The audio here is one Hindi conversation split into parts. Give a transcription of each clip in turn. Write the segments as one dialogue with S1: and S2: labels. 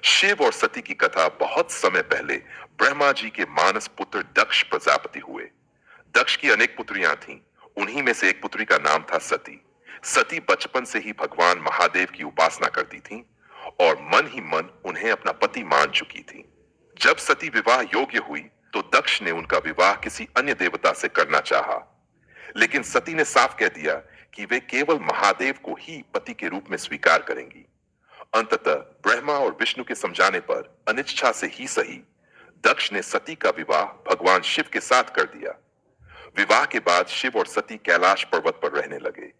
S1: शिव और सती की कथा बहुत समय पहले ब्रह्मा जी के मानस पुत्र दक्ष प्रजापति हुए। दक्ष की अनेक पुत्रियां थीं। उन्हीं में से एक पुत्री का नाम था सती। सती बचपन से ही भगवान महादेव की उपासना करती थीं और मन ही मन उन्हें अपना पति मान चुकी थीं। जब सती विवाह योग्य हुई तो दक्ष ने उनका विवाह किसी अन्य देवता से करना चाहा, लेकिन सती ने साफ कह दिया कि वे केवल महादेव को ही पति के रूप में स्वीकार करेंगी। अंततः ब्रह्मा और विष्णु के समझाने पर अनिच्छा से ही सही दक्ष ने सती का विवाह भगवान शिव के साथ कर दिया। विवाह के बाद शिव और सती कैलाश पर्वत पर रहने लगे।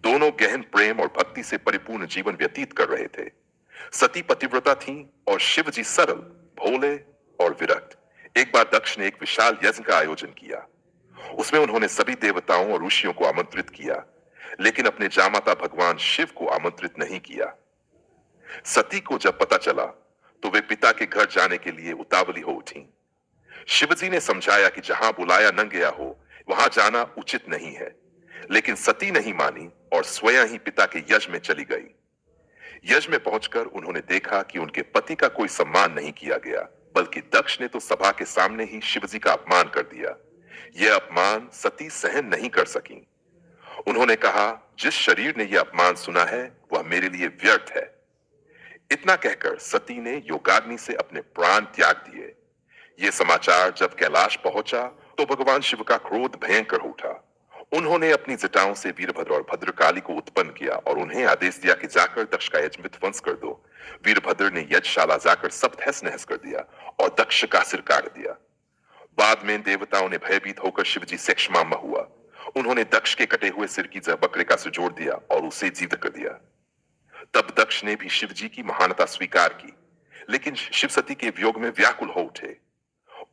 S1: दोनों गहन प्रेम और भक्ति से परिपूर्ण जीवन व्यतीत कर रहे थे। सती पतिव्रता थीं और शिव जी सरल, भोले और विरक्त। एक बार दक्ष ने एक विशाल यज्ञ का आयोजन किया। उसमें उन्होंने सभी देवताओं और ऋषियों को आमंत्रित किया, लेकिन अपने जामाता भगवान शिव को आमंत्रित नहीं किया। सती को जब पता चला तो वे पिता के घर जाने के लिए उतावली हो उठी। शिवजी ने समझाया कि जहां बुलाया न गया हो वहां जाना उचित नहीं है, लेकिन सती नहीं मानी और स्वयं ही पिता के यज्ञ में चली गई। यज्ञ में पहुंचकर उन्होंने देखा कि उनके पति का कोई सम्मान नहीं किया गया, बल्कि दक्ष ने तो सभा के सामने ही शिवजी का अपमान कर दिया। यह अपमान सती सहन नहीं कर सकी। उन्होंने कहा, जिस शरीर ने यह अपमान सुना है वह मेरे लिए व्यर्थ है। इतना कहकर सती ने योगाग्नि से अपने प्राण त्याग दिए। यह समाचार जब कैलाश पहुंचा तो भगवान शिव का क्रोध भयंकर उठा। उन्होंने अपनी जटाओं से वीरभद्र और भद्रकाली को उत्पन्न किया और उन्हें आदेश दिया कि जाकर दक्ष का यज्ञ विध्वंस कर दो। वीरभद्र ने यज्ञशाला जाकर सब तहस नहस कर दिया और दक्ष का सिर काट दिया। बाद में देवताओं ने भयभीत होकर शिवजी से क्षमामा हुआ। उन्होंने दक्ष के कटे हुए सिर की जगह बकरे का सिर जोड़ दिया और उसे जीवित कर दिया। तब दक्ष ने भी शिवजी की महानता स्वीकार की, लेकिन शिव सती के वियोग में व्याकुल हो उठे।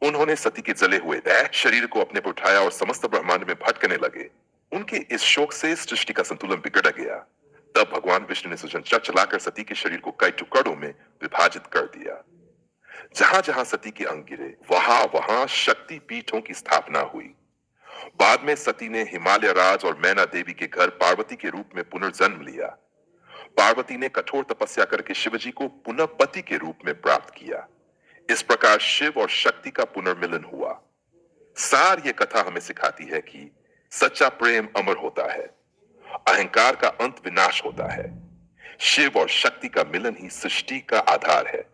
S1: उन्होंने सती के जले हुए शरीर को अपने पर उठाया और समस्त ब्रह्मांड में भटकने लगे। उनके इस शोक से सृष्टि का संतुलन बिगड़ गया। तब भगवान विष्णु ने सुदर्शन चक्र चलाकर सती के शरीर को कई टुकड़ों में विभाजित कर दिया। जहां जहां सती के अंग गिरे वहां वहां शक्ति पीठों की स्थापना हुई। बाद में सती ने हिमालय राज और मैना देवी के घर पार्वती के रूप में पुनर्जन्म लिया। पार्वती ने कठोर तपस्या करके शिवजी को पुनः पति के रूप में प्राप्त किया। इस प्रकार शिव और शक्ति का पुनर्मिलन हुआ। सार ये कथा हमें सिखाती है कि सच्चा प्रेम अमर होता है, अहंकार का अंत विनाश होता है। शिव और शक्ति का मिलन ही सृष्टि का आधार है।